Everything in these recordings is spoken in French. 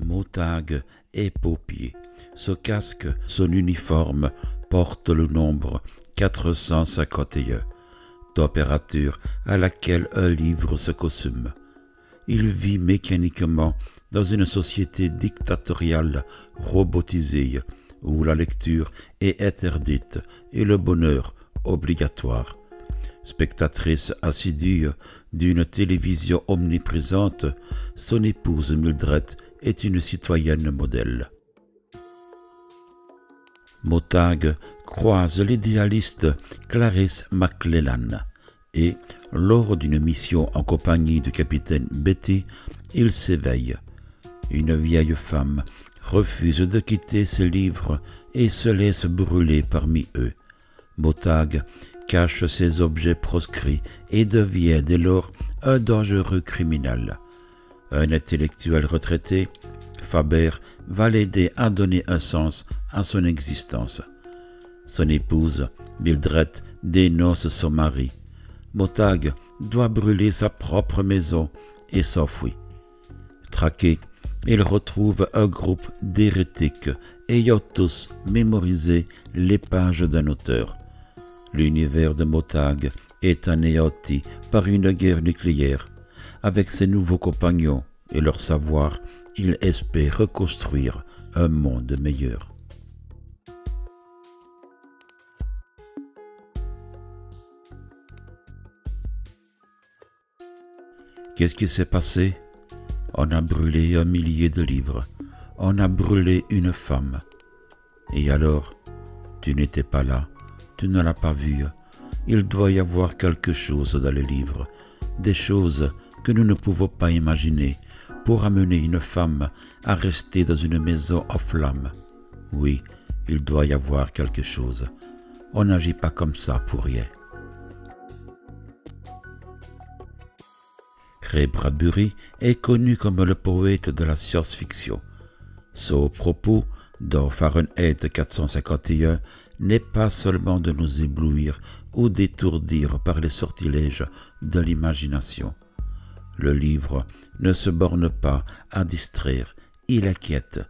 Motag est paupier. Ce casque, son uniforme, porte le nombre 451, température à laquelle un livre se consume. Il vit mécaniquement dans une société dictatoriale robotisée où la lecture est interdite et le bonheur obligatoire. Spectatrice assidue d'une télévision omniprésente, son épouse Mildred est une citoyenne modèle. Motag croise l'idéaliste Clarice McClellan et, lors d'une mission en compagnie du capitaine Betty, il s'éveille. Une vieille femme refuse de quitter ses livres et se laisse brûler parmi eux. Motag cache ses objets proscrits et devient dès lors un dangereux criminel. Un intellectuel retraité, Faber, va l'aider à donner un sens à son existence. Son épouse, Mildred, dénonce son mari. Motag doit brûler sa propre maison et s'enfuit. Traqué, il retrouve un groupe d'hérétiques ayant tous mémorisé les pages d'un auteur. L'univers de Motag est anéanti par une guerre nucléaire. Avec ses nouveaux compagnons et leur savoir, il espère reconstruire un monde meilleur. Qu'est-ce qui s'est passé? On a brûlé 1 millier de livres. On a brûlé une femme. Et alors? Tu n'étais pas là. Tu ne l'as pas vu. Il doit y avoir quelque chose dans les livres. Des choses que nous ne pouvons pas imaginer pour amener une femme à rester dans une maison en flammes. Oui, il doit y avoir quelque chose. On n'agit pas comme ça pour rien. Ray Bradbury est connu comme le poète de la science-fiction. Son propos, dans Fahrenheit 451, n'est pas seulement de nous éblouir ou d'étourdir par les sortilèges de l'imagination. Le livre ne se borne pas à distraire, il inquiète,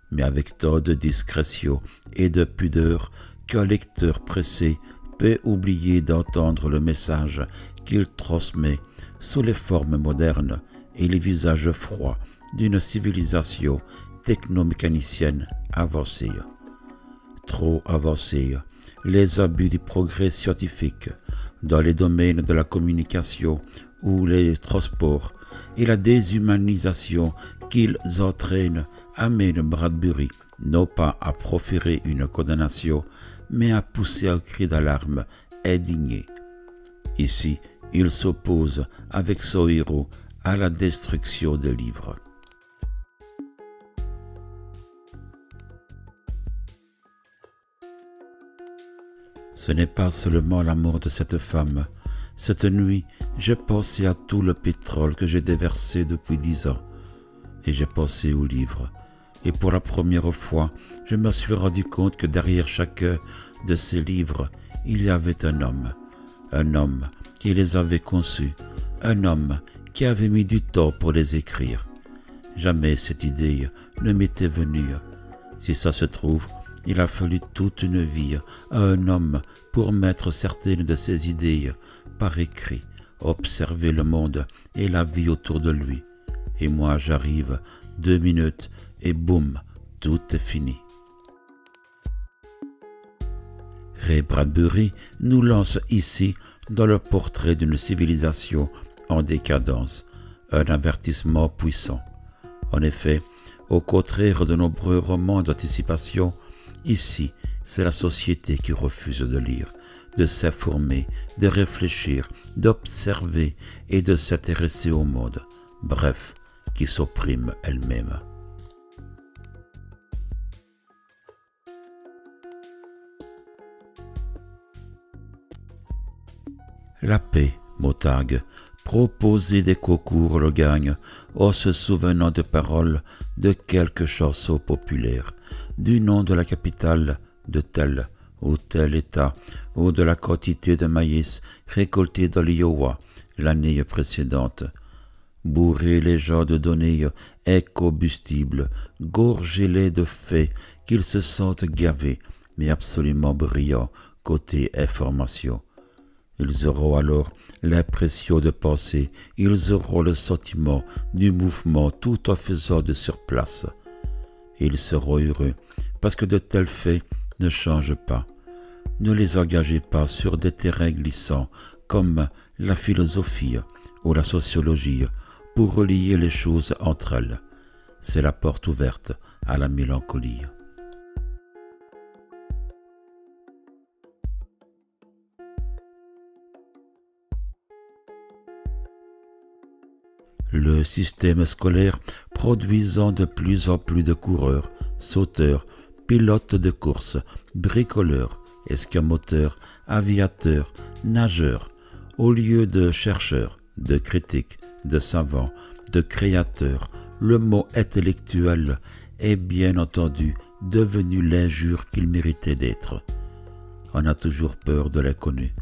mais avec tant de discrétion et de pudeur qu'un lecteur pressé peut oublier d'entendre le message qu'il transmet sous les formes modernes et les visages froids d'une civilisation technomécanicienne avancée. Trop avancée, les abus du progrès scientifique dans les domaines de la communication ou les transports et la déshumanisation qu'ils entraînent amènent Bradbury non pas à proférer une condamnation, mais à pousser un cri d'alarme indigné. Ici, il s'oppose avec son héros à la destruction des livres. Ce n'est pas seulement la mort de cette femme. Cette nuit, j'ai pensé à tout le pétrole que j'ai déversé depuis 10 ans. Et j'ai pensé aux livres. Et pour la première fois, je me suis rendu compte que derrière chacun de ces livres, il y avait un homme qui les avait conçus, un homme qui avait mis du temps pour les écrire. Jamais cette idée ne m'était venue. Si ça se trouve, il a fallu toute une vie à un homme pour mettre certaines de ses idées par écrit, observer le monde et la vie autour de lui. Et moi j'arrive, 2 minutes et boum, tout est fini. Ray Bradbury nous lance ici dans le portrait d'une civilisation en décadence, un avertissement puissant. En effet, au contraire de nombreux romans d'anticipation, ici, c'est la société qui refuse de lire, de s'informer, de réfléchir, d'observer et de s'intéresser au monde, bref, qui s'opprime elle-même. La paix, Motag, proposer des concours le gagne en se souvenant de paroles de quelques chansons populaires, du nom de la capitale de tel ou tel État, ou de la quantité de maïs récolté dans l'Iowa l'année précédente. Bourrez les gens de données incombustibles, gorgez-les de faits qu'ils se sentent gavés, mais absolument brillants côté information. Ils auront alors l'impression de penser, ils auront le sentiment du mouvement tout en faisant de surplace. Ils seront heureux parce que de tels faits ne changent pas. Ne les engagez pas sur des terrains glissants comme la philosophie ou la sociologie pour relier les choses entre elles. C'est la porte ouverte à la mélancolie. Le système scolaire produisant de plus en plus de coureurs, sauteurs, pilotes de course, bricoleurs, escamoteurs, aviateurs, nageurs, au lieu de chercheurs, de critiques, de savants, de créateurs, le mot intellectuel est bien entendu devenu l'injure qu'il méritait d'être. On a toujours peur de l'inconnu.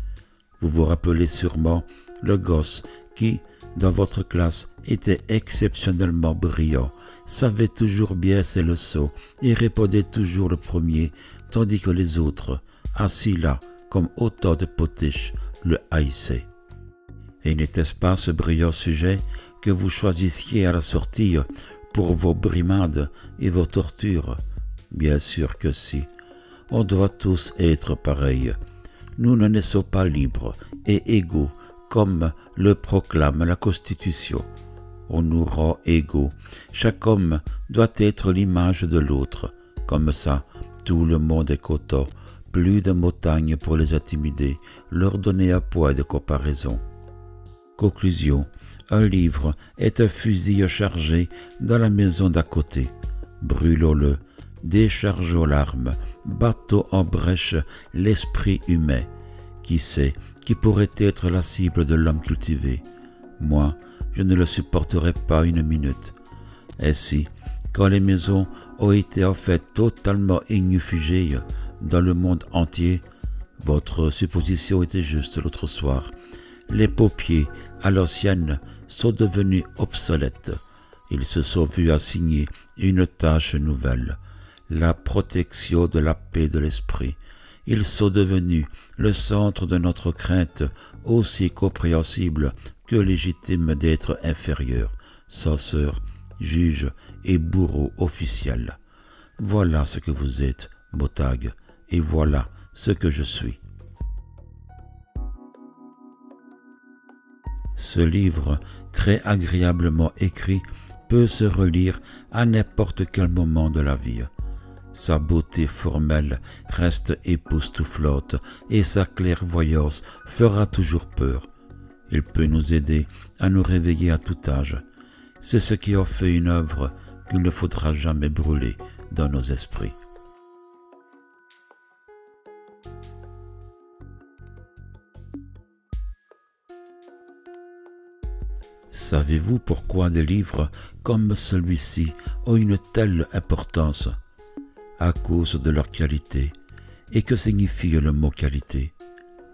Vous vous rappelez sûrement le gosse qui, dans votre classe, était exceptionnellement brillant, savait toujours bien ses leçons et répondait toujours le premier, tandis que les autres, assis là, comme autant de potiches, le haïssaient. Et n'était-ce pas ce brillant sujet que vous choisissiez à la sortie pour vos brimades et vos tortures? Bien sûr que si. On doit tous être pareils. Nous ne naissons pas libres et égaux, comme le proclame la Constitution. On nous rend égaux. Chaque homme doit être l'image de l'autre. Comme ça, tout le monde est content. Plus de montagnes pour les intimider, leur donner un poids de comparaison. Conclusion. Un livre est un fusil chargé dans la maison d'à côté. Brûlons-le, déchargeons l'arme, battons en brèche l'esprit humain. Qui sait qui pourrait être la cible de l'homme cultivé? Moi, je ne le supporterai pas une minute. Ainsi, quand les maisons ont été en fait totalement ignifugées dans le monde entier, votre supposition était juste l'autre soir. Les paupiers à l'ancienne sont devenus obsolètes. Ils se sont vus assigner une tâche nouvelle, la protection de la paix de l'esprit. Ils sont devenus le centre de notre crainte, aussi compréhensible que légitime d'être inférieur, censeur, juge et bourreau officiel. Voilà ce que vous êtes, Botag, et voilà ce que je suis. Ce livre, très agréablement écrit, peut se relire à n'importe quel moment de la vie. Sa beauté formelle reste époustouflante et sa clairvoyance fera toujours peur. Il peut nous aider à nous réveiller à tout âge. C'est ce qui en fait une œuvre qu'il ne faudra jamais brûler dans nos esprits. Savez-vous pourquoi des livres comme celui-ci ont une telle importance? À cause de leur qualité. Et que signifie le mot qualité?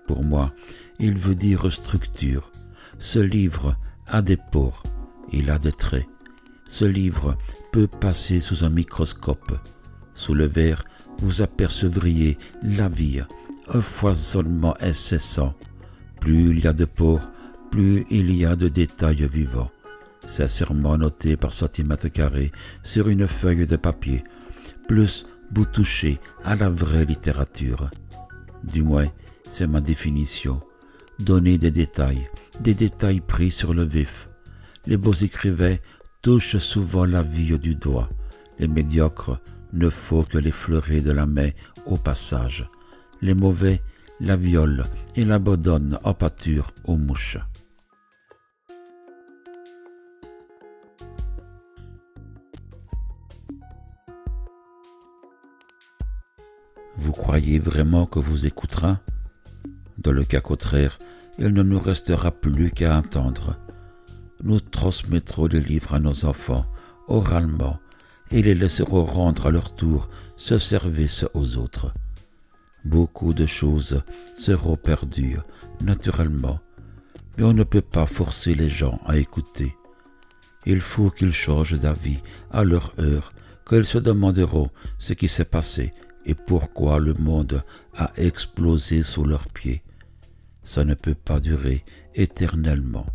Pour moi, il veut dire structure. Ce livre a des pores, il a des traits. Ce livre peut passer sous un microscope. Sous le verre, vous apercevriez la vie, un foisonnement incessant. Plus il y a de pores, plus il y a de détails vivants, sincèrement notés par centimètre carré sur une feuille de papier, plus vous touchez à la vraie littérature. Du moins, c'est ma définition. Donner des détails pris sur le vif. Les beaux écrivains touchent souvent la vie du doigt. Les médiocres ne font que l'effleurer de la main au passage. Les mauvais la violent et l'abandonnent en pâture aux mouches. Vous croyez vraiment que vous écoutera? Dans le cas contraire, il ne nous restera plus qu'à entendre. Nous transmettrons les livres à nos enfants, oralement, et les laisserons rendre à leur tour ce service aux autres. Beaucoup de choses seront perdues, naturellement, mais on ne peut pas forcer les gens à écouter. Il faut qu'ils changent d'avis à leur heure, qu'ils se demanderont ce qui s'est passé et pourquoi le monde a explosé sous leurs pieds. Ça ne peut pas durer éternellement.